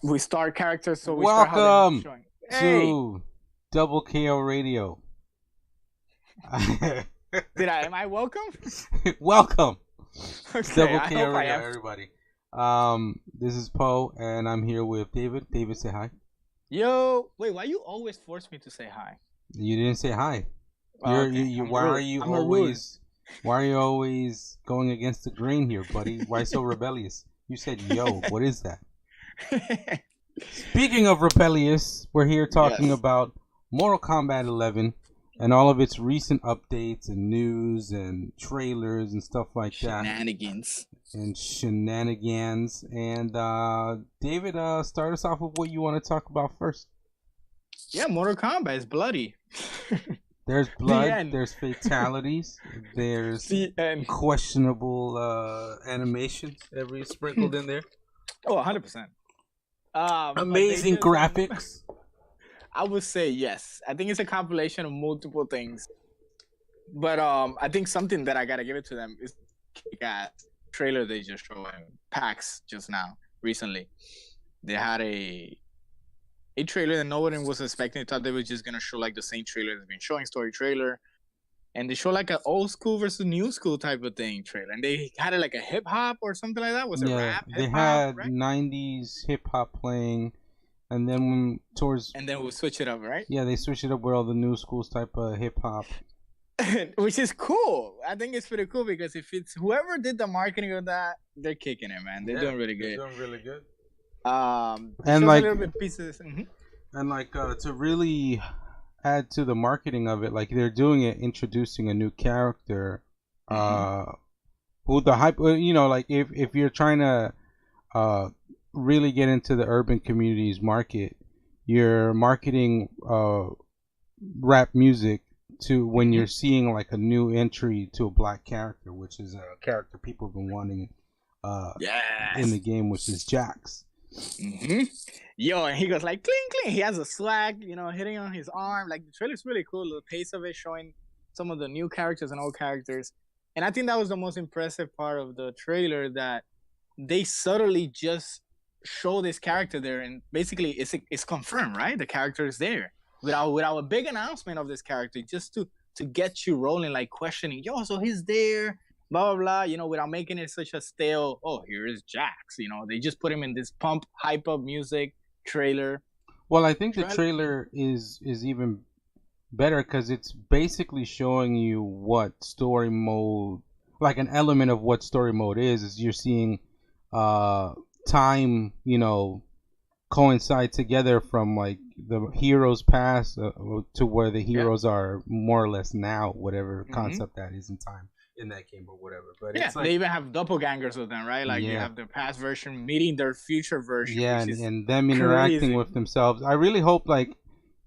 We start characters, so we start how they're Welcome showing. Hey, to Double KO Radio. am I welcome? Welcome to Okay, Double I KO hope I Radio, am. everybody. This is Poe, and I'm here with David. David, say hi. Yo, wait, why you always force me to say hi? You didn't say hi. Oh, You're okay, you. I'm Why are rude. you I'm a rude. always? Why are you always going against the grain here, buddy? Why so rebellious? You said yo. What is that? Speaking of rebellious, we're here talking Yes. about Mortal Kombat 11 and all of its recent updates and news and trailers and stuff like that Shenanigans. and shenanigans. And David, start us off with what you want to talk about first. Yeah, Mortal Kombat is bloody. There's The blood, end. there's fatalities, there's The end. questionable animations every sprinkled in there. Oh, 100%. Amazing graphics. I would say yes. I think it's a compilation of multiple things. But I think something that I gotta give it to them is kick-ass trailer they just showed in PAX just now, recently. They had a trailer that no one was expecting. They thought they were just gonna show like the same trailer they've been showing, story trailer. And they show like an old school versus new school type of thing trailer. And they had it like a hip hop or something like that. Was it Yeah, rap, they hip hop, had right? 90s hip hop playing, and then when towards And then we'll switch it up, right? yeah, they switched it up with all the new schools type of hip hop. Which is cool. I think it's pretty cool because if it's whoever did the marketing of that, they're kicking it, man. They're doing really good. Doing really good. And And like, a little bit pieces. and like to really add to the marketing of it, like they're doing it, introducing a new character, who the hype, like if you're trying to really get into the urban communities market, you're marketing rap music to when you're seeing like a new entry to a black character, which is a character people have been wanting in the game, which is Jax. Yo, and he goes like cling cling. He has a swag, hitting on his arm. Like the trailer's really cool. The pace of it showing some of the new characters and old characters. And I think that was the most impressive part of the trailer, that they subtly just show this character there, and basically it's confirmed, right? The character is there without a big announcement of this character, just to get you rolling, like questioning, yo, so he's there, blah blah blah, without making it such a stale, oh, here is Jax. They just put him in this pump hype up music trailer. Well, I think the trailer is even better because it's basically showing you what story mode, like an element of what story mode is you're seeing time, coincide together from like the heroes past to where the heroes are more or less now, whatever concept that is in time in that game or whatever. But yeah, it's like, they even have doppelgangers with them, right? Like you have their past version meeting their future version. Yeah, which is and them interacting crazy with themselves. I really hope like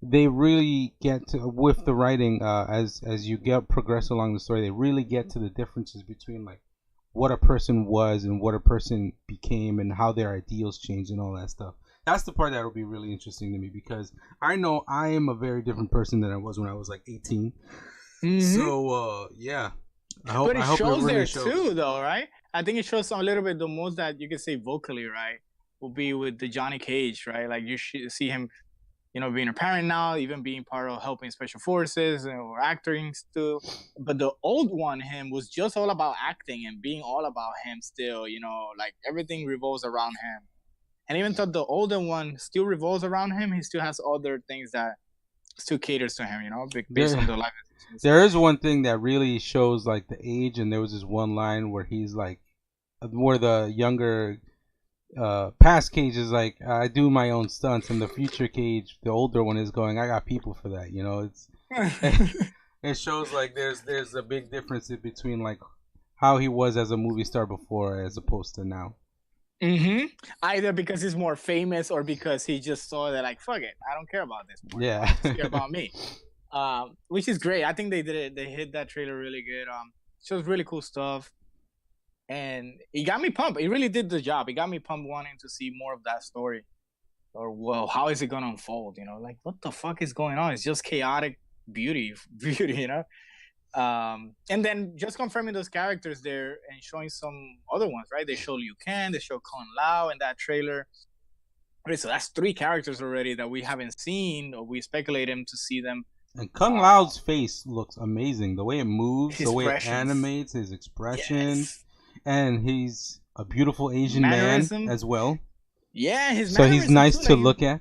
they really get to, with the writing, as you get progress along the story, they really get to the differences between like what a person was and what a person became and how their ideals changed and all that stuff. That's the part that will be really interesting to me, because I know I am a very different person than I was when I was like 18. So yeah, but it shows really there too, though, right? I think it shows a little bit. The most that you can say vocally, right, will be with the Johnny Cage, right? Like you see him, being a parent now, even being part of helping special forces or acting still. But the old one, him, was just all about acting and being all about him still. Like everything revolves around him. And even though the older one still revolves around him, he still has other things that still caters to him, based on the life. There is one thing that really shows like the age, and there was this one line where he's like, where the younger past Cage is like, I do my own stunts, and the future Cage, the older one, is going, I got people for that. It's it shows like there's a big difference in between like how he was as a movie star before as opposed to now. Either because he's more famous or because he just saw that, like, fuck it, I don't care about this part. Yeah. Just care about me. Which is great. I think they did it. They hit that trailer really good. Shows really cool stuff, and it got me pumped. It really did the job. It got me pumped, wanting to see more of that story. Or, well, how is it gonna unfold? Like, what the fuck is going on? It's just chaotic beauty, and then just confirming those characters there and showing some other ones, right? They show Liu Kang, they show Kung Lao in that trailer. Okay, so that's 3 characters already that we haven't seen, or we speculate him to see them. And Kung Lao's face looks amazing. The way it moves, the way it animates, his expressions, and he's a beautiful Asian man as well. Yeah, so he's nice to look at.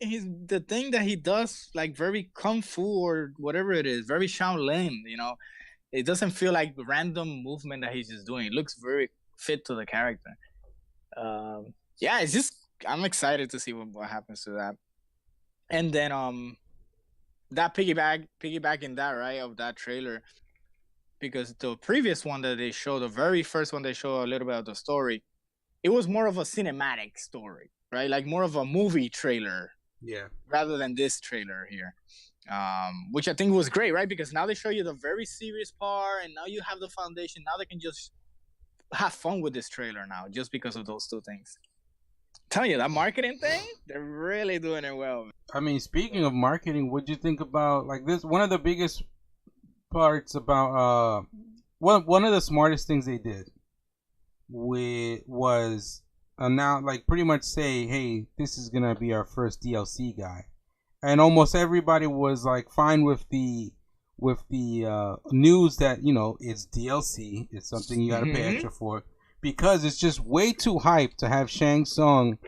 He's the thing that he does, like very kung fu or whatever it is, very Shaolin. You know, it doesn't feel like random movement that he's just doing. It looks very fit to the character. Yeah, it's just I'm excited to see what happens to that. And then that piggybacking that, right, of that trailer, because the previous one that they showed, the very first one they showed a little bit of the story, it was more of a cinematic story, right? Like more of a movie trailer. Yeah. Rather than this trailer here. Which I think was great, right? Because now they show you the very serious part, and now you have the foundation. Now they can just have fun with this trailer now, just because of those 2 things. I'm telling you, that marketing thing, they're really doing it well. I mean, speaking of marketing, what'd you think about like this? One of the biggest parts about one of the smartest things they did was now like pretty much say, hey, this is gonna be our first DLC guy, and almost everybody was like fine with the news that, you know, it's DLC, it's something you gotta pay extra for, because it's just way too hype to have Shang Tsung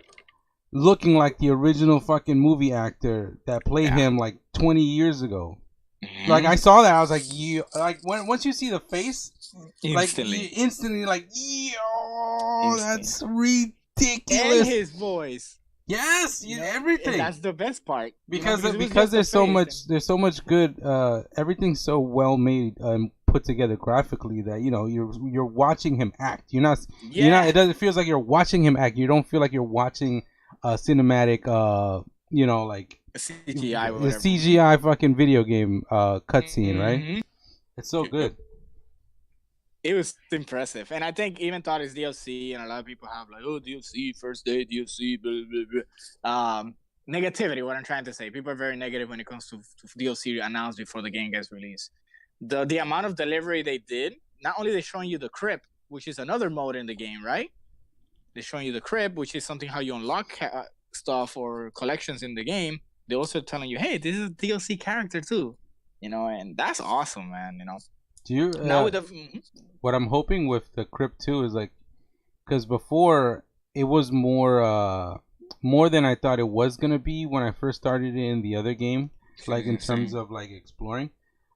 looking like the original fucking movie actor that played him like 20 years ago. Like I saw that, I was like, once you see the face, instantly like, yo, that's ridiculous. And his voice. Yes, everything. And that's the best part. Because there's so much good, everything's so well made and put together graphically that, you know, you're watching him act. You're not, it feels like you're watching him act. You don't feel like you're watching a cinematic, you know, like CGI, the CGI fucking video game cutscene, right? It's so good. It was impressive, and I think even thought it's DLC, and a lot of people have like, oh, DLC, first day DLC, blah, blah, blah. Negativity, what I'm trying to say. People are very negative when it comes to DLC announced before the game gets released. The amount of delivery they did, not only they're showing you the crypt, which is another mode in the game, right? They're showing you the crypt, which is something how you unlock stuff or collections in the game. They're also telling you, hey, this is a DLC character too, you know, and that's awesome, man, you know. Do you now with what I'm hoping with the crypt too is like, because before it was more than I thought it was gonna be when I first started in the other game, like in terms of like exploring.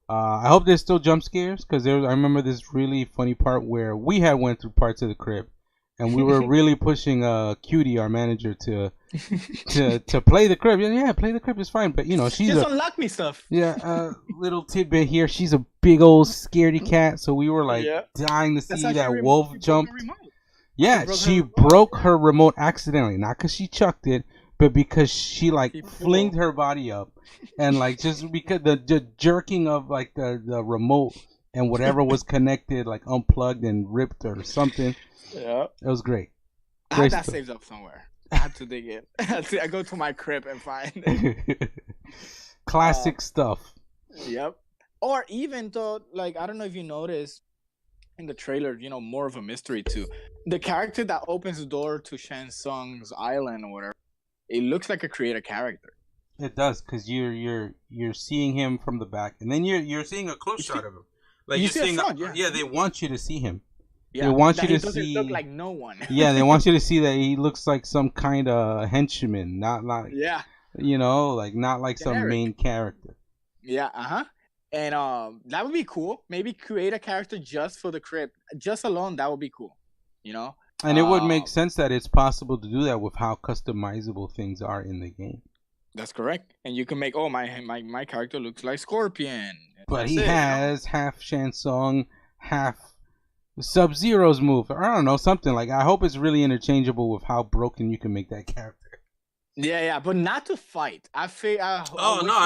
I hope there's still jump scares, because I remember this really funny part where we had went through parts of the crypt, and we were really pushing Cutie, our manager, to play the crypt. Yeah, play the crypt is fine, but you know, she's just unlock me stuff. Yeah, little tidbit here. She's a big old scaredy cat, so we were like dying to see that wolf jump. Yeah, she broke her remote accidentally, not because she chucked it, but because she like flinged her body up, and like just because the jerking of like the remote and whatever was connected like unplugged and ripped or something. Yeah, it was great. I had that saved up somewhere. I had to dig in. I go to my crib and find it. Classic stuff. Yep. Or even though, like, I don't know if you noticed in the trailer, you know, more of a mystery too. The character that opens the door to Shang Tsung's island or whatever, it looks like a creator character. It does, because you're seeing him from the back, and then you're seeing a close shot of him. Like you're seeing, they want you to see him. Yeah, they want you to doesn't see. Look like no one. Yeah, they want you to see that he looks like some kind of henchman, not like you know, like not like some main character. Yeah, and that would be cool. Maybe create a character just for the crypt, just alone. That would be cool, you know. And it would make sense that it's possible to do that with how customizable things are in the game. That's correct, and you can make my character looks like Scorpion, but he has half Shang Tsung, half Sub-Zero's move, or I don't know, something like. I hope it's really interchangeable with how broken you can make that character. Yeah, but not to fight. I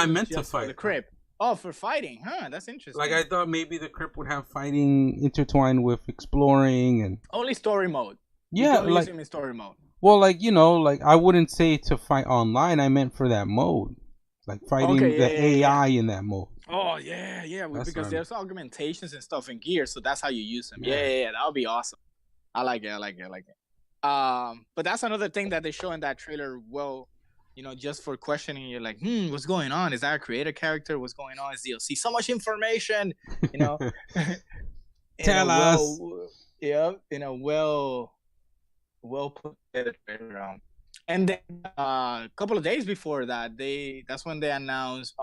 meant to fight for the crypt. Oh, for fighting, huh? That's interesting. Like I thought maybe the crypt would have fighting intertwined with exploring and only story mode. Yeah, like use him in story mode. Well, like you know, like I wouldn't say to fight online. I meant for that mode, like fighting the AI in that mode. Oh yeah, because there's augmentations and stuff in gear, so that's how you use them. Yeah, that would be awesome. I like it. But that's another thing that they show in that trailer. Well, just for questioning you, like, what's going on? Is that a creator character? What's going on? Is DLC? So much information, Tell us. Well put together. And then a couple of days before that, that's when they announced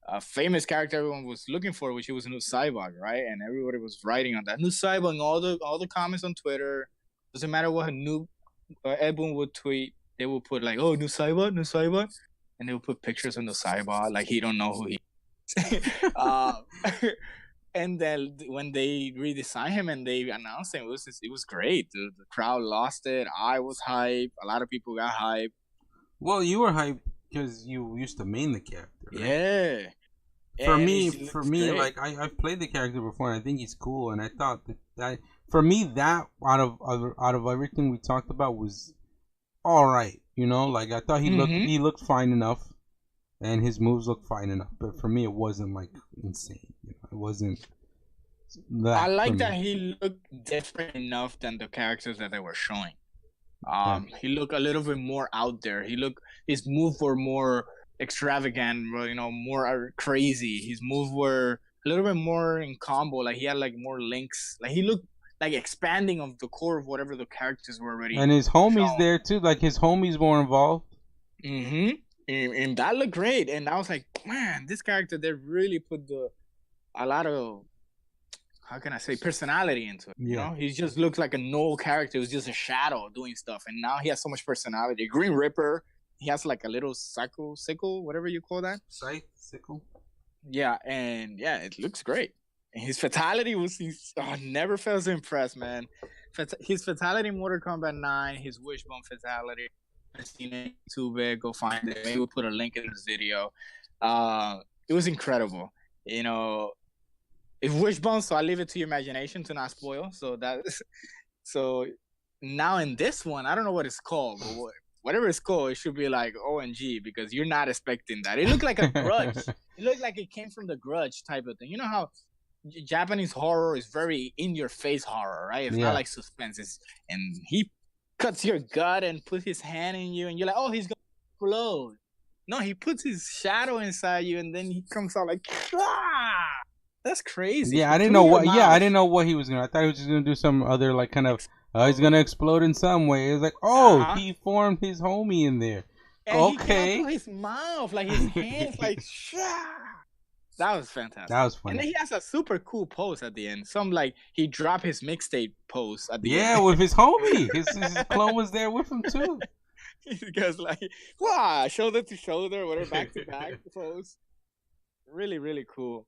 a famous character everyone was looking for, which was Noob Saibot, right? And everybody was writing on that Noob Saibot, and all the comments on Twitter. Doesn't matter what Noob Edwin would tweet, they will put like, "Oh, Noob Saibot," and they will put pictures of Noob Saibot, like he don't know who he is. And then when they redesigned him and they announced him, it was great. The crowd lost it. I was hyped. A lot of people got hyped. Well, you were hyped because you used to main the character, right? Yeah. For me, great. Like I've played the character before, and I think he's cool. And I thought that for me, that out of everything we talked about was all right. Like I thought he looked fine enough, and his moves looked fine enough. But for me, it wasn't like insane. It wasn't that. I like that he looked different enough than the characters that they were showing. He looked a little bit more out there. His moves were more extravagant, more crazy. His moves were a little bit more in combo. Like he had like more links. Like he looked like expanding of the core of whatever the characters were already. And his homies shown there too. Like his homies were involved. And that looked great. And I was like, man, this character, they really put a lot of, how can I say, personality into it. Yeah. He just looks like a null character. It was just a shadow doing stuff. And now he has so much personality. Green Ripper, he has like a little sickle, whatever you call that. Sickle? Yeah, and yeah, it looks great. And his fatality was, never fails to impress, man. His fatality in Mortal Kombat 9, his Wishbone fatality. I've seen it too big. Go find it. Maybe we'll put a link in this video. It was incredible. It's Wishbone, so I leave it to your imagination to not spoil. So now in this one, I don't know what it's called, but whatever it's called, it should be like OMG, because you're not expecting that. It looked like a Grudge. It looked like it came from the Grudge type of thing. You know how Japanese horror is very in-your-face horror, right? It's not like suspense. And he cuts your gut and puts his hand in you, and you're like, oh, he's going to explode. No, he puts his shadow inside you, and then he comes out like, ah! That's crazy. Yeah, I didn't know what. Yeah, I didn't know what he was gonna. I thought he was just gonna do some other like kind of. He's gonna explode in some way. It was like, he formed his homie in there. And okay. He got his mouth, like his hands, like shah. That was fantastic. That was funny. And then he has a super cool pose at the end. Some like he dropped his mixtape pose at the end. Yeah, with his homie. His clone was there with him too. He goes like, wow, shoulder to shoulder, whatever, back to back pose. Really, really cool.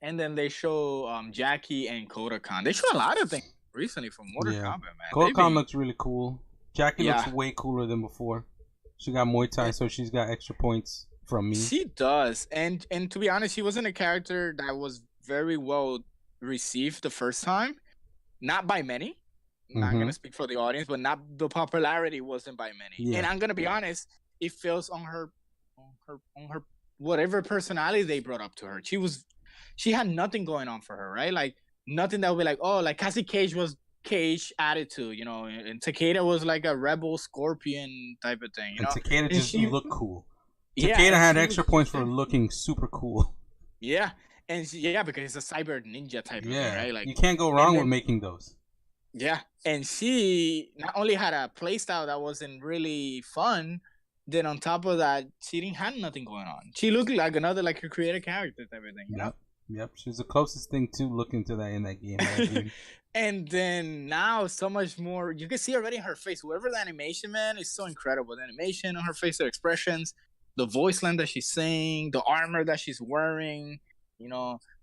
And then they show Jackie and Kodokan. They show a lot of things recently from Mortal Kombat, man. Kodokan looks really cool. Jackie looks way cooler than before. She got Muay Thai, so she's got extra points from me. She does. And to be honest, she wasn't a character that was very well received the first time. Not by many. Not going to speak for the audience, but not the popularity wasn't by many. Yeah. And I'm going to be honest, it feels on her whatever personality they brought up to her. She had nothing going on for her, right? Like nothing that would be like, oh, like Cassie Cage was Cage attitude, and Takeda was like a rebel scorpion type of thing, And Takeda just looked cool. Takeda had extra points for looking super cool. Yeah, and because it's a cyber ninja type of thing, right? Like you can't go wrong with making those. Yeah, and she not only had a playstyle that wasn't really fun, then on top of that, she didn't have nothing going on. She looked like another like her creative character type of thing, you know? Yep, she's the closest thing to looking to that in that game. And then now so much more. You can see already in her face. Whoever the animation, man, is so incredible. The animation on her face, her expressions, the voice line that she's saying, the armor that she's wearing,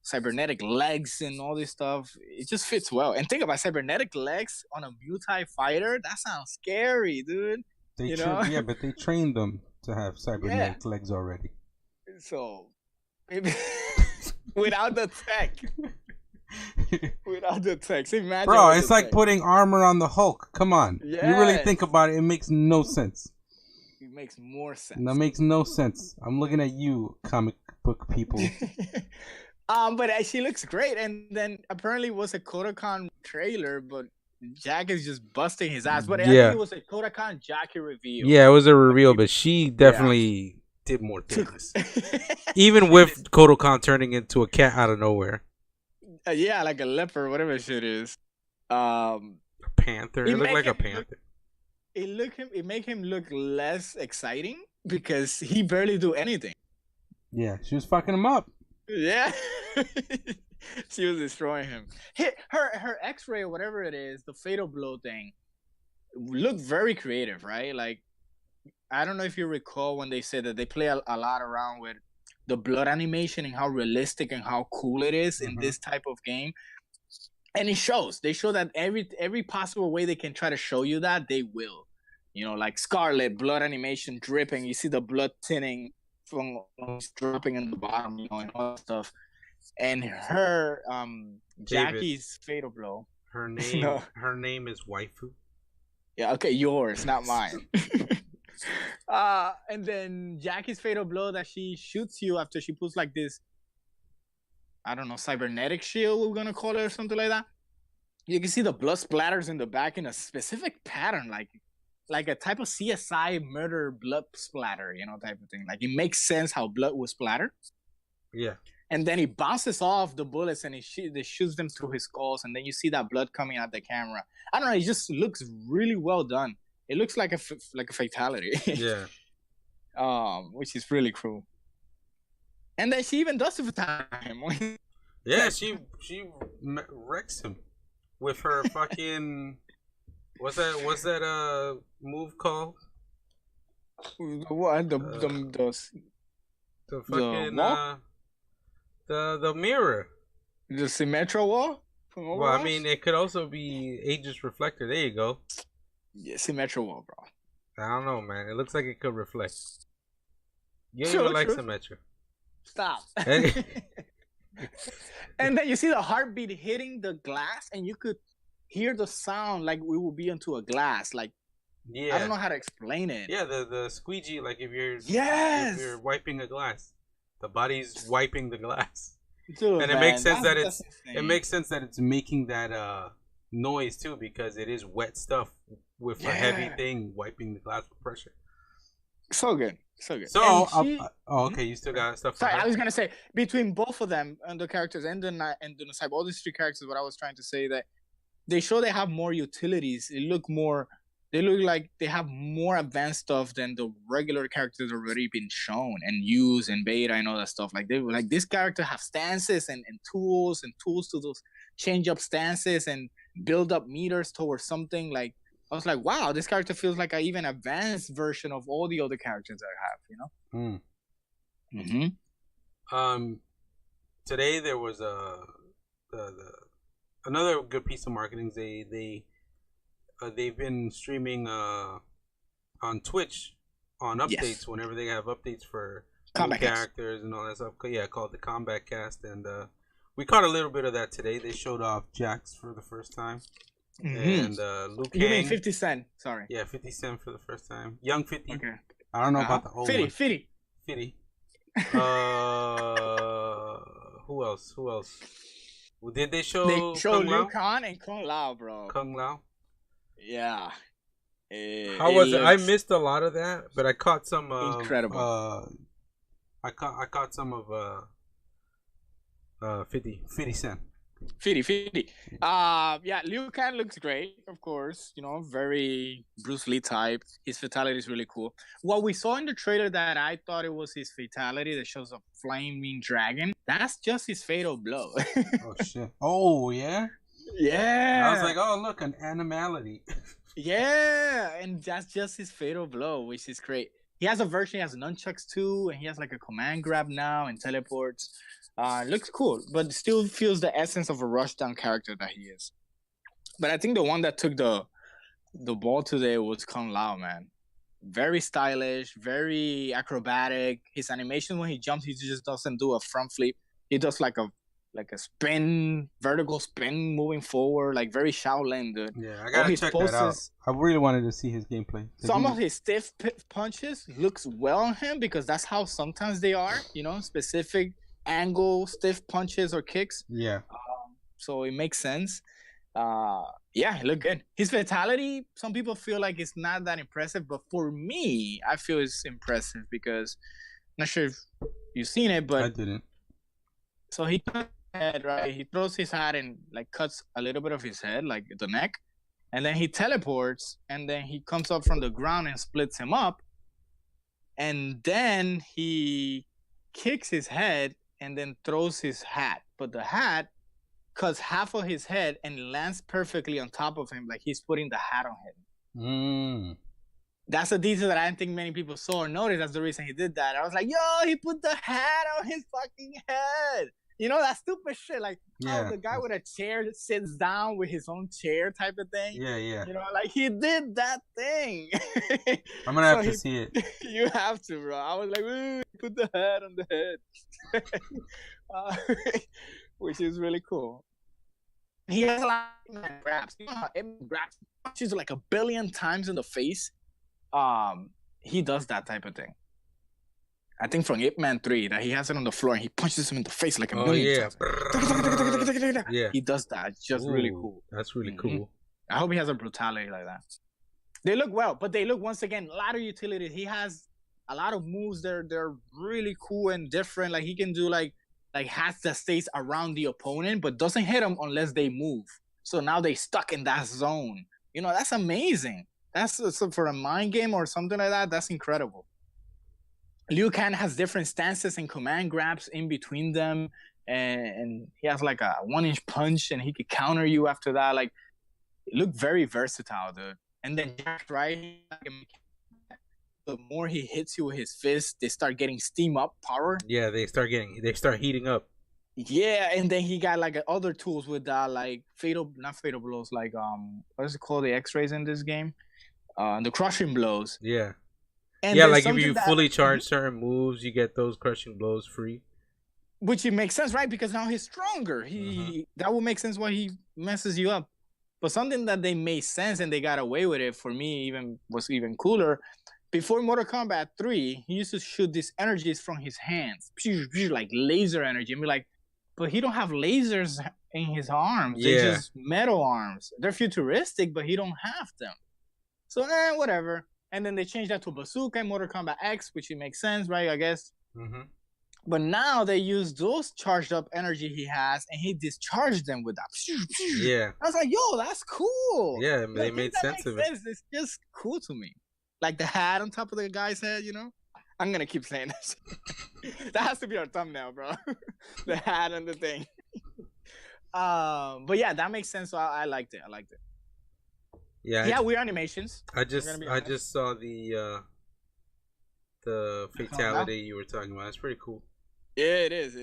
cybernetic legs and all this stuff. It just fits well. And think about cybernetic legs on a Muay fighter. That sounds scary, dude. But they trained them to have cybernetic legs already. So maybe without the tech. Imagine. Bro, it's like putting armor on the Hulk. Come on. Yes. You really think about it, it makes no sense. It makes more sense. That makes no sense. I'm looking at you, comic book people. But she looks great. And then apparently it was a Kodokan trailer, but Jack is just busting his ass. But I Yeah. think it was a Kodakan Jackie reveal. Yeah, it was a reveal, but she definitely did more things. Even with Kodokan turning into a cat out of nowhere. Yeah, like a leopard, whatever shit is. A panther. It looked like a panther. It made him look less exciting because he barely do anything. Yeah, she was fucking him up. Yeah. She was destroying him. Her X-ray or whatever it is, the fatal blow thing, looked very creative, right? Like, I don't know if you recall when they said that they play a lot around with the blood animation and how realistic and how cool it is in this type of game. And it shows. They show that every possible way they can try to show you that, they will. You know, like Scarlet, blood animation dripping. You see the blood tinning from dropping in the bottom, you know, and all that stuff. And her, Jackie's fatal blow. Her name, her name is Waifu. Yeah, okay, yours, not mine. And then Jackie's fatal blow that she shoots you after she puts like this, I don't know, cybernetic shield, we're gonna call it, or something like that. You can see the blood splatters in the back in a specific pattern, like a type of CSI murder blood splatter, you know, type of thing. Like, it makes sense how blood was splattered. Yeah. And then he bounces off the bullets and he shoots them through his skulls, and then you see that blood coming out the camera. I don't know, it just looks really well done. It looks like a fatality. Yeah. Which is really cool. And then she even does the fatality. Yeah, she wrecks him with her fucking. What's that move called? What the fucking the mirror. The Symmetra wall? Well, I mean, it could also be Aegis Reflector. There you go. Yeah, Symmetra wall, bro. I don't know, man. It looks like it could reflect. You don't True, even like true. Symmetra. Stop. And then you see the heartbeat hitting the glass, and you could hear the sound like we will be into a glass. Like, yeah, I don't know how to explain it. Yeah, the squeegee, like if you're wiping a glass, the body's wiping the glass. Dude, and it makes sense that it's making that noise too, because it is wet stuff with a heavy thing wiping the glass with pressure. So good. So, okay, you still got stuff. Sorry, I was gonna say, between both of them and the characters and the Cyber, all these three characters, what I was trying to say, that they show they have more utilities. They look like they have more advanced stuff than the regular characters already been shown and used in beta and all that stuff. Like, this character have stances and tools to those change up stances and build up meters towards something. Like, I was like, wow, this character feels like an even advanced version of all the other characters I have, you know? Today there was another good piece of marketing. They've been streaming on Twitch on updates whenever they have updates for Kombat characters and all that stuff. Yeah, called the Kombat Cast, and we caught a little bit of that today. They showed off Jax for the first time. And Liu Kang. You mean 50 Cent? Sorry. Yeah, 50 Cent for the first time. Young 50. Okay. I don't know about the old 50, one. 50. 50. Who else? Did they show? They showed Kung Lao? Liu Kang and Kung Lao, bro. Kung Lao. Yeah. How was it? I missed a lot of that, but I caught some. Incredible. I caught some of 50 Cent. 50. Yeah, Liu Kang looks great, of course. You know, very Bruce Lee type. His fatality is really cool. What we saw in the trailer that I thought it was his fatality that shows a flaming dragon, that's just his fatal blow. Oh, shit. Oh, yeah? Yeah. I was like, oh, look, an animality. Yeah, and that's just his fatal blow, which is great. He has a version, he has nunchucks too, and he has like a command grab now and teleports. Looks cool, but still feels the essence of a rushdown character that he is. But I think the one that took the ball today was Kung Lao, man. Very stylish, very acrobatic. His animation when he jumps, he just doesn't do a front flip. He does like a spin, vertical spin moving forward, like very Shaolin, dude. Yeah, I gotta check that out. I really wanted to see his gameplay. Some of his stiff punches looks well on him because that's how sometimes they are, you know, specific angle stiff punches or kicks. Yeah. So it makes sense. Yeah, he looked good. His fatality, some people feel like it's not that impressive, but for me, I feel it's impressive because I'm not sure if you've seen it, I but didn't. so he cuts his head, right? He throws his hat and like cuts a little bit of his head, like the neck, and then he teleports, and then he comes up from the ground and splits him up, and then he kicks his head and then throws his hat, but the hat cuts half of his head and lands perfectly on top of him, like he's putting the hat on him. That's a detail that I don't think many people saw or noticed. That's the reason he did that. I was like, yo, he put the hat on his fucking head. You know, that stupid shit. Like, Yeah. oh, the guy with a chair sits down with his own chair type of thing. Yeah, yeah. You know, like he did that thing. I'm gonna have to see it. You have to, bro. I was like, ooh, he put the hat on the head. Which is really cool. He has a lot of grabs. You know how grabs punches like a billion times in the face? He does that type of thing. I think from Ip Man 3 that he has it on the floor and he punches him in the face like a million times. Yeah. He does that. It's just really cool. That's really cool. I hope he has a brutality like that. They look well, but they look, once again, a lot of utility. He has a lot of moves. They're really cool and different. Like he can do like hats that stays around the opponent, but doesn't hit them unless they move. So now they stuck in that zone. You know, that's amazing. That's for a mind game or something like that. That's incredible. Liu Kang has different stances and command grabs in between them, and he has like a 1-inch punch, and he could counter you after that. Like, it looked very versatile, dude. And then Jack, right? The more he hits you with his fist, they start getting steam up power. Yeah, they start heating up. Yeah, and then he got like other tools with that, like not fatal blows, like what is it called? The X-rays in this game, the crushing blows. Yeah. And yeah, like if you fully charge certain moves, you get those crushing blows free. Which it makes sense, right? Because now he's stronger. That would make sense why he messes you up. But something that they made sense and they got away with it, for me, was even cooler. Before Mortal Kombat 3, he used to shoot these energies from his hands, like laser energy, and be like, but he don't have lasers in his arms. They're just metal arms. They're futuristic, but he don't have them. So whatever. And then they changed that to bazooka in Mortal Kombat X, which it makes sense, right? I guess. But now they use those charged up energy he has, and he discharged them with that. Yeah. I was like, yo, that's cool. Yeah, they made sense of it. It's just cool to me. Like the hat on top of the guy's head, you know? I'm going to keep saying this. That has to be our thumbnail, bro. The hat and the thing. But yeah, that makes sense. So I liked it. Yeah, weird animations. I just saw the fatality you were talking about. It's pretty cool. Yeah, it is.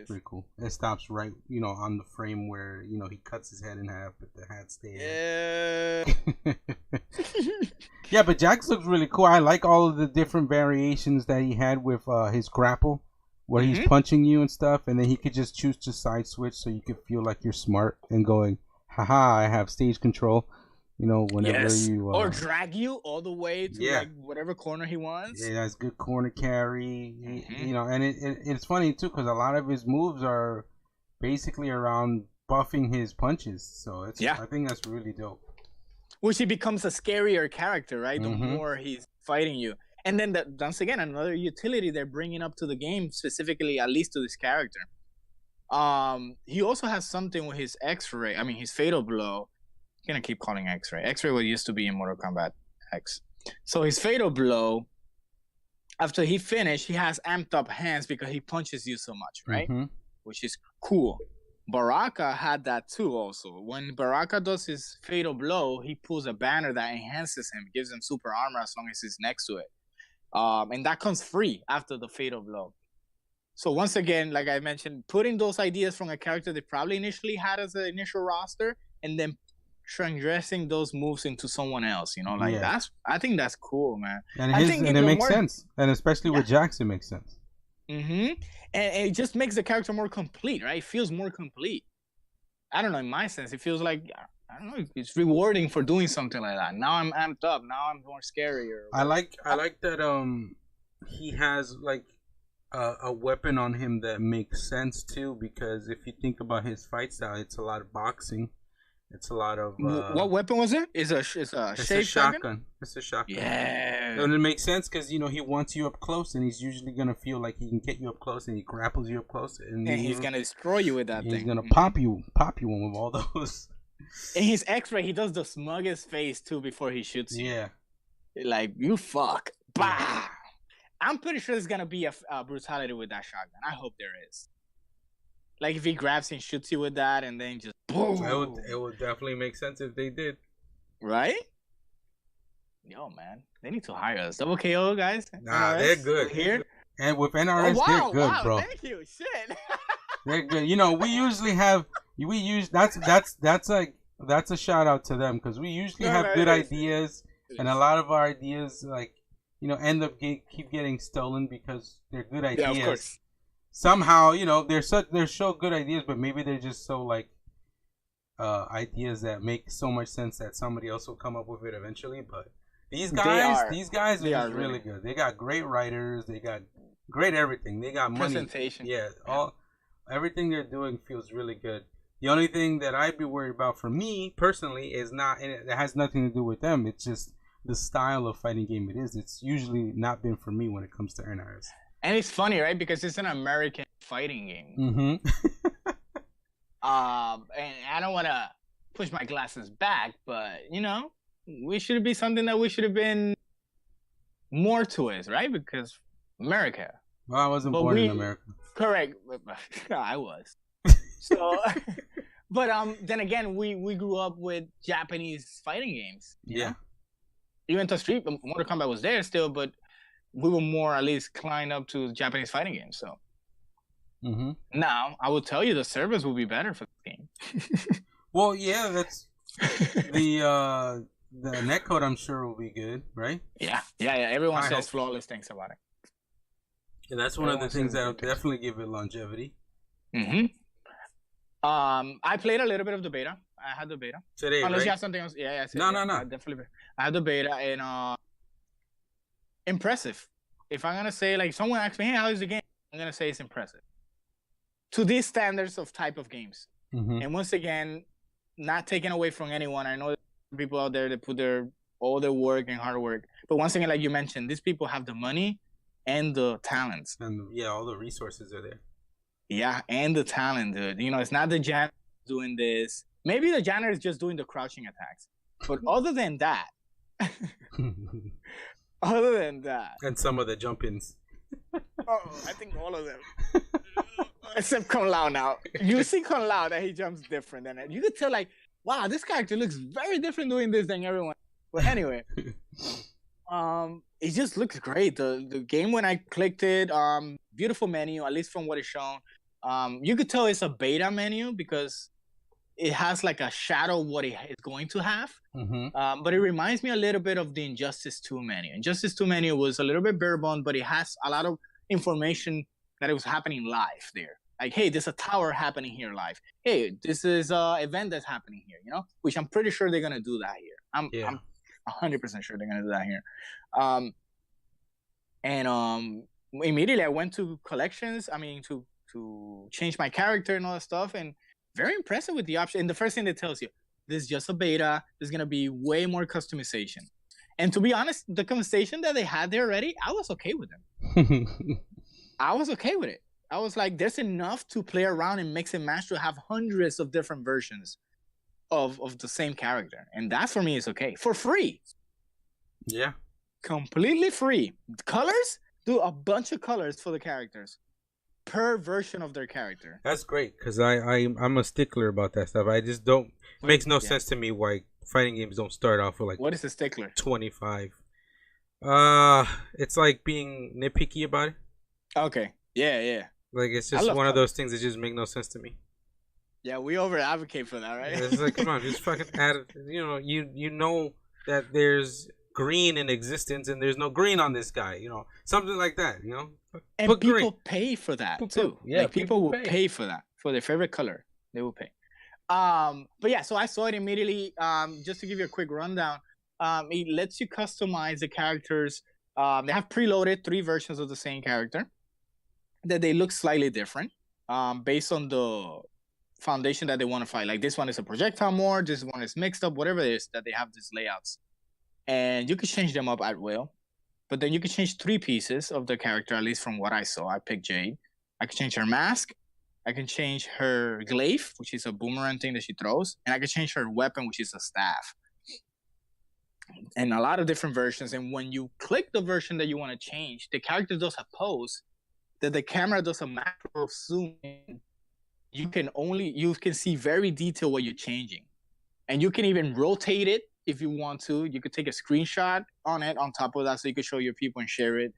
Pretty cool. It stops right, on the frame where, he cuts his head in half, but the hat stays. Yeah. Yeah, but Jax looks really cool. I like all of the different variations that he had with his grapple, where he's punching you and stuff, and then he could just choose to side switch so you could feel like you're smart and going, haha, I have stage control. Whenever you or drag you all the way to like whatever corner he wants. Yeah, that's good corner carry. And it's funny too because a lot of his moves are basically around buffing his punches. So I think that's really dope. Which he becomes a scarier character, right? The more he's fighting you, and then once again another utility they're bringing up to the game specifically, at least to this character. He also has something with his X-ray. I mean, his fatal blow. Gonna keep calling X-ray. X-ray what used to be in Mortal Kombat X. So his fatal blow, after he finished, he has amped up hands because he punches you so much, right? Which is cool. Baraka had that too also. When Baraka does his fatal blow, he pulls a banner that enhances him, gives him super armor as long as he's next to it. And that comes free after the fatal blow. So once again, like I mentioned, putting those ideas from a character they probably initially had as an initial roster, and then transgressing those moves into someone else, I think that's cool, man. And it makes sense, and especially with Jax, it makes sense. And it just makes the character more complete, right? It feels more complete. I don't know, in my sense, it feels like it's rewarding for doing something like that. Now I'm amped up. Now I'm more scarier. I like that he has like a weapon on him that makes sense too, because if you think about his fight style, it's a lot of boxing. It's a lot of. What weapon was it? It's a shaped shotgun. It's a shotgun. Yeah. And it makes sense because he wants you up close, and he's usually gonna feel like he can get you up close, and he grapples you up close, and he's gonna destroy you with that thing. He's gonna pop you one with all those. In his X-ray, he does the smuggest face too before he shoots you. Yeah. Like, you fuck. Bah! I'm pretty sure there's gonna be a brutality with that shotgun. I hope there is. Like, if he grabs and shoots you with that, and then just boom. It would definitely make sense if they did. Right? Yo, man, they need to hire us. Double KO guys. Nah, NRS, they're good. Here. And with NRS, they're good, bro. Thank you. Shit. They're good. We usually have. That's a shout out to them because we usually have good ideas, and a lot of our ideas end up keep getting stolen because they're good ideas. Yeah, of course. Somehow, they're so good ideas, but maybe they're just so ideas that make so much sense that somebody else will come up with it eventually. But these guys are really good. They got great writers. They got great everything. They got money. Presentation. Yeah, everything they're doing feels really good. The only thing that I'd be worried about for me personally is not, and it has nothing to do with them. It's just the style of fighting game it is. It's usually not been for me when it comes to NRS. And it's funny, right? Because it's an American fighting game. Mm-hmm. And I don't want to push my glasses back, but we should be something that we should have been more to it, right? Because America. Well, I wasn't born in America. Correct. I was. So, but then again, we grew up with Japanese fighting games. Yeah. Even to Street, Mortal Kombat was there still, but we were more at least climbed up to Japanese fighting games. So now I will tell you the service will be better for this game. Well, yeah, that's the netcode. I'm sure will be good, right? Yeah. Everyone says flawless things about it. And that's one of the things that'll definitely give it longevity. I played a little bit of the beta. I had the beta. Today, unless right? you have something else. Yeah. No. Definitely. I had the beta and impressive. If I'm gonna say, like, someone asks me, hey, how is the game? I'm gonna say it's impressive to these standards of type of games. And once again, not taken away from anyone. I know people out there that put all their work and hard work, but once again, like you mentioned, these people have the money and the talents. And all the resources are there. Yeah, and the talent, dude. It's not the janitor doing this. Maybe the janitor is just doing the crouching attacks. But other than that, and some of the jump-ins. I think all of them. Except Kung Lao now. You see Kung Lao that he jumps different than it. You could tell, like, wow, this character looks very different doing this than everyone. But anyway, it just looks great. The game, when I clicked it, beautiful menu, at least from what is shown. You could tell it's a beta menu because it has like a shadow of what it is going to have. But it reminds me a little bit of the Injustice 2 menu. Injustice 2 menu was a little bit bare bone, but it has a lot of information that it was happening live there. Like, hey, there's a tower happening here live. Hey, this is an event that's happening here, which I'm pretty sure they're going to do that here. I'm 100% sure they're going to do that here. And immediately I went to collections, to change my character and all that stuff, and very impressive with the option. And the first thing that tells you, this is just a beta. There's going to be way more customization. And to be honest, the customization that they had there already, I was okay with them. I was okay with it. I was like, there's enough to play around and mix and match to have hundreds of different versions of the same character. And that for me is okay. For free. Yeah. Completely free. Colors? Do a bunch of colors for the characters per version of their character. That's great, because I'm a stickler about that stuff. I just don't... It makes no sense to me why fighting games don't start off with, like... What is a stickler? 25. It's like being nitpicky about it. Okay. Yeah. Like, it's just one of those things that just make no sense to me. Yeah, we over advocate for that, right? It's like, come on, just fucking add it. You know that there's green in existence and there's no green on this guy, something like that, And Put people green. pay for that too. Yeah, like, people will pay for that, for their favorite color. They will pay. But yeah, so I saw it immediately. Just to give you a quick rundown, it lets you customize the characters. They have preloaded 3 versions of the same character that they look slightly different, based on the foundation that they want to fight. Like this one is a projectile more, this one is mixed up, whatever it is that they have these layouts. And you can change them up at will. But then you can change 3 pieces of the character, at least from what I saw. I picked Jade. I can change her mask. I can change her glaive, which is a boomerang thing that she throws. And I can change her weapon, which is a staff. And a lot of different versions. And when you click the version that you want to change, the character does a pose that the camera does a macro zoom in. You can see very detailed what you're changing. And you can even rotate it if you want to. You could take a screenshot on it on top of that so you can show your people and share it.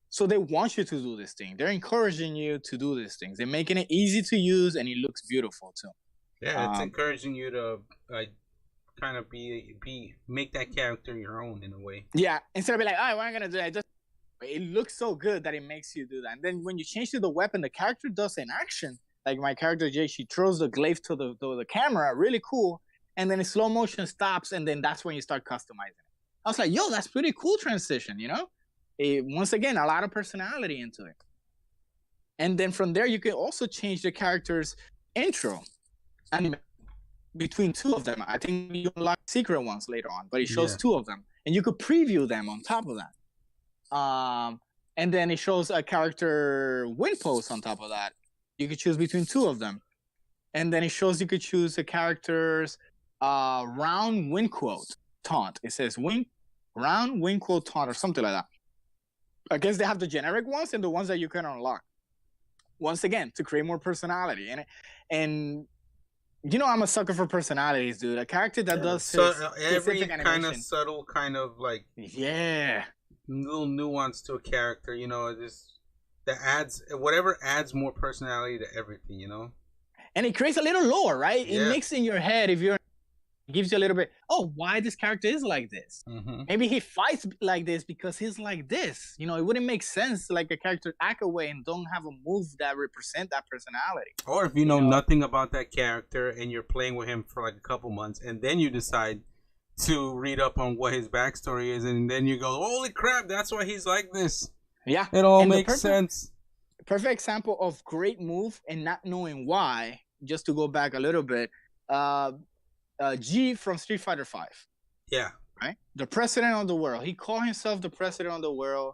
So they want you to do this thing. They're encouraging you to do these things. They're making it easy to use, and it looks beautiful too. Yeah, it's encouraging you to kind of make that character your own in a way. Yeah, instead of being like, what am I gonna do? It looks so good that it makes you do that. And then when you change to the weapon, the character does an action. Like my character Jay, she throws the glaive to the camera, really cool. And then in slow motion stops, and then that's when you start customizing it. I was like, yo, that's pretty cool transition, you know? Once again, a lot of personality into it. And then from there, you can also change the character's intro and between 2 of them. I think you unlock secret ones later on, but it shows 2 of them. And you could preview them on top of that. And then it shows a character win pose on top of that. You could choose between 2 of them. And then it shows you could choose a character's round win quote taunt. It says round win quote taunt or something like that. I guess they have the generic ones and the ones that you can unlock. Once again, to create more personality. And you know I'm a sucker for personalities, dude. A character that does every kind of subtle kind of like little nuance to a character, you know, just that adds more personality to everything, you know. And it creates a little lore, right? It makes in your head it gives you a little bit, why this character is like this. Maybe he fights like this because he's like this. You know, it wouldn't make sense like a character act away and don't have a move that represent that personality. Or if you know nothing about that character and you're playing with him for like a couple months and then you decide to read up on what his backstory is and then you go, holy crap, that's why he's like this. Yeah. It all makes sense. Perfect example of great move and not knowing why, just to go back a little bit, G from Street Fighter V. Yeah. Right? The president of the world. He called himself the president of the world.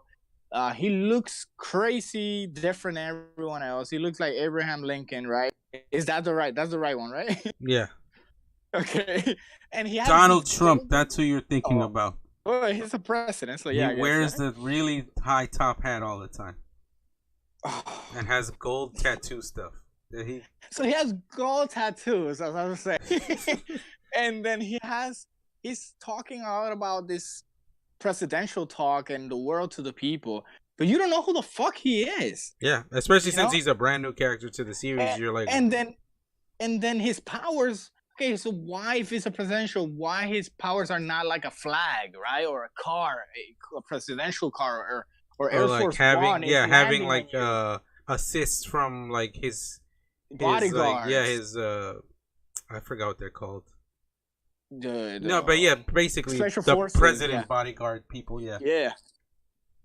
He looks crazy different than everyone else. He looks like Abraham Lincoln, right? That's the right one, right? Yeah. Okay. And he has Donald Trump, that's who you're thinking about. Oh, he's a president, so yeah. He wears the really high top hat all the time. And has gold tattoo stuff. So he has gold tattoos, as I was saying. And then he's talking a lot about this presidential talk and the world to the people, but you don't know who the fuck he is. Yeah, especially since he's a brand new character to the series. You're like, and then his powers. Okay, so why, if it's a presidential, why his powers are not like a flag, right, or a car, a presidential car, or Air Force One? Having like assists from like his bodyguards. His I forgot what they're called. Basically Special the forces, president bodyguard people. Yeah.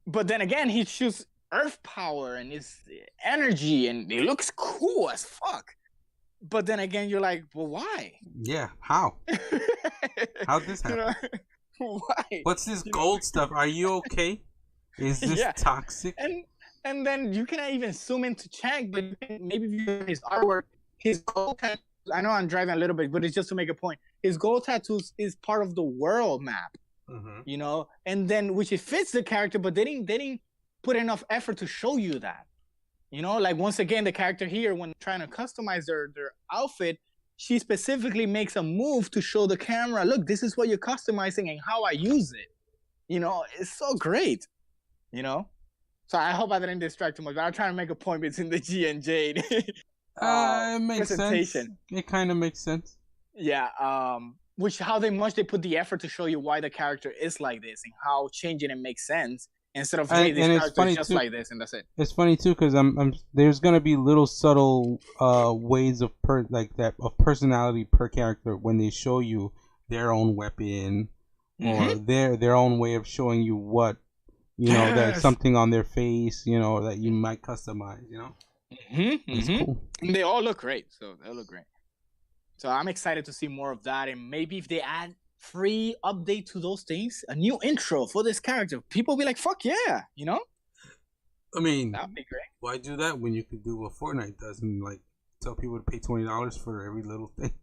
But then again, he chooses Earth power and his energy, and it looks cool as fuck. But then again, you're like, well, why? Yeah, how? How'd this happen? Why? What's this gold stuff? Are you okay? Is this toxic? And then you cannot even zoom into Shang, but maybe if you look at his artwork, his gold tattoos, I know I'm driving a little bit, but it's just to make a point. His gold tattoos is part of the world map, you know? And then, which it fits the character, but they didn't put enough effort to show you that. You know, like once again, the character here, when trying to customize their outfit, she specifically makes a move to show the camera, look, this is what you're customizing and how I use it. You know, it's so great, you know? So I hope I didn't distract too much, but I'm trying to make a point between the G and Jade. It makes sense. It kind of makes sense. Yeah, how much they put the effort to show you why the character is like this and how changing it makes sense. Instead of hey, this character is just like this and that's it. It's funny too because there's gonna be little subtle ways of personality per character when they show you their own weapon or their own way of showing you what that's something on their face, you know, that you might customize, you know. It's cool. And they all look great. So I'm excited to see more of that, and maybe if they add free update to those things, a new intro for this character, people will be like, "Fuck yeah," you know? I mean, That'd be great. why do that when you could do what Fortnite does and like tell people to pay $20 for every little thing?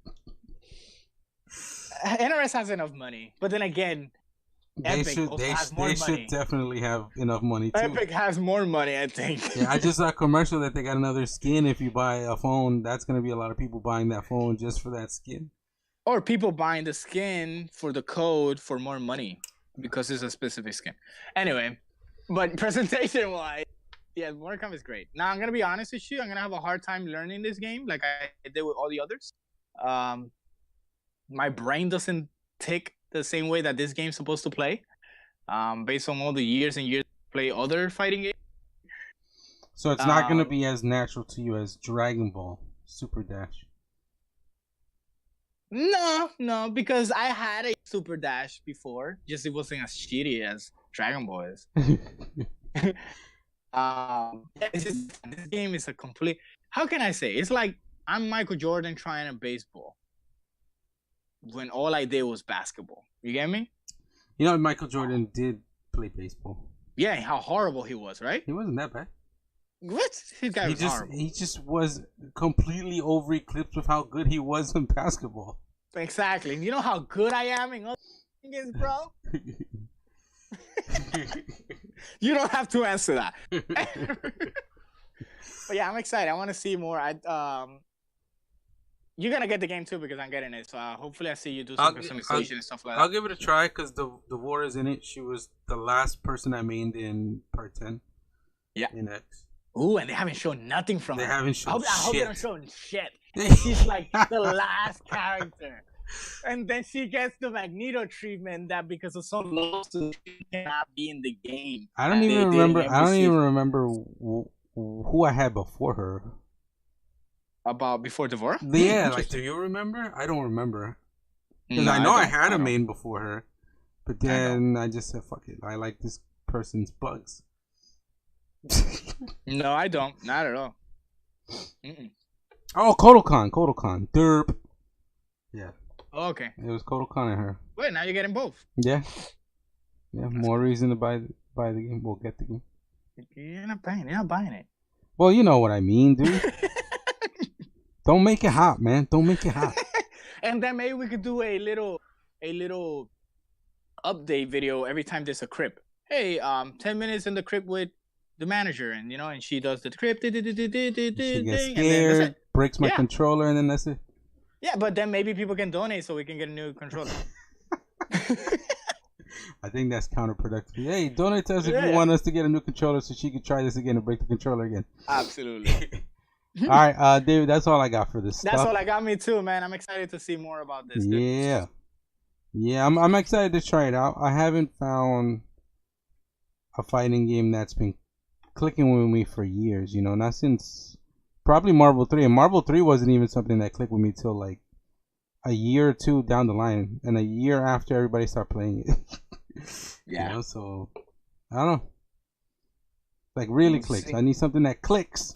NRS has enough money, but then again, They should definitely have enough money too. Epic has more money, I think. Yeah, I just saw a commercial that they got another skin. If you buy a phone, that's gonna be a lot of people buying that phone just for that skin. Or people buying the skin for the code for more money because it's a specific skin. Anyway, but presentation wise, yeah, Mortal Kombat is great. Now I'm gonna be honest with you, I'm gonna have a hard time learning this game like I did with all the others. My brain doesn't tick the same way that this game's supposed to play, based on all the years and years to play other fighting games. So it's not going to be as natural to you as Dragon Ball Super Dash. No, because I had a Super Dash before, just it wasn't as shitty as Dragon Ball is. This game is a complete. How can I say? It's like I'm Michael Jordan trying a baseball when all I did was basketball. You get me? You know, Michael Jordan did play baseball. Yeah, how horrible he was, right? He wasn't that bad. What? He just was completely over eclipsed with how good he was in basketball. Exactly. You know how good I am in other games, bro? You don't have to answer that. But yeah, I'm excited. I want to see more. You're gonna get the game too because I'm getting it. So hopefully I see you do some customization and stuff like that. I'll give it a try because the War is in it. She was the last person I mained in part 10. Yeah. In X. Ooh, and they haven't shown nothing from her. They haven't shown shit. I hope they don't show shit. She's like the last character. And then she gets the Magneto treatment that because of some lawsuit she cannot be in the game. I don't even remember who I had before her. About before Devora? Yeah, like, do you remember? I don't remember. Because I know I had a main before her. But then I just said, fuck it. I like this person's bugs. No, I don't. Not at all. Oh, Kodokan. Derp. Yeah. Oh, okay. It was Kodokan and her. Wait, now you're getting both. Yeah. Yeah, more reason to buy the game. We'll get the game. You're not buying it. Well, you know what I mean, dude. Don't make it hot, man. Don't make it hot. And then maybe we could do a little update video every time there's a crypt. Hey, 10 minutes in the crypt with the manager, and and she does the crypt. She gets scared, breaks my controller, and then that's it. Yeah, but then maybe people can donate so we can get a new controller. I think that's counterproductive. Hey, donate to us if you want us to get a new controller so she can try this again and break the controller again. Absolutely. All right, David, that's all I got for this That's stuff. all I got, me too, man. I'm excited to see more about this. Yeah. Yeah, I'm excited to try it out. I haven't found a fighting game that's been clicking with me for years, not since probably Marvel 3. And Marvel 3 wasn't even something that clicked with me till like a year or two down the line, and a year after everybody started playing it. Yeah. So I don't know. Like really clicks. I need something that clicks.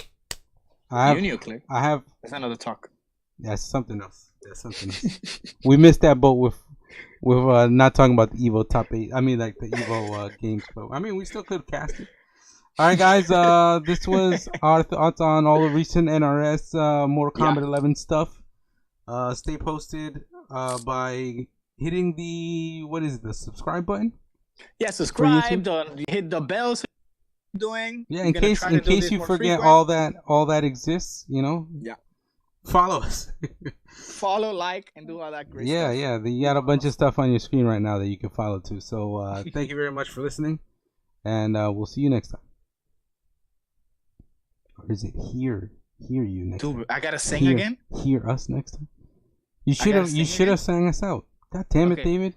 You need a click. I have. That's another talk. That's something else. We missed that boat with not talking about the Evo top 8. I mean, like the Evo games, but I mean, we still could cast it. All right, guys. This was our thoughts on all the recent NRS Mortal Kombat 11 stuff. Stay posted by hitting the subscribe button. Yeah, subscribe. Hit the bell. Doing in case you forget all that exists, Yeah. Follow us. Follow, like, and do all that great stuff. Yeah. You got a bunch of stuff on your screen right now that you can follow too. So thank you very much for listening, and we'll see you next time. Or is it hear you next time? I gotta sing again? Hear us next time? You should have sang us out. God damn it, David.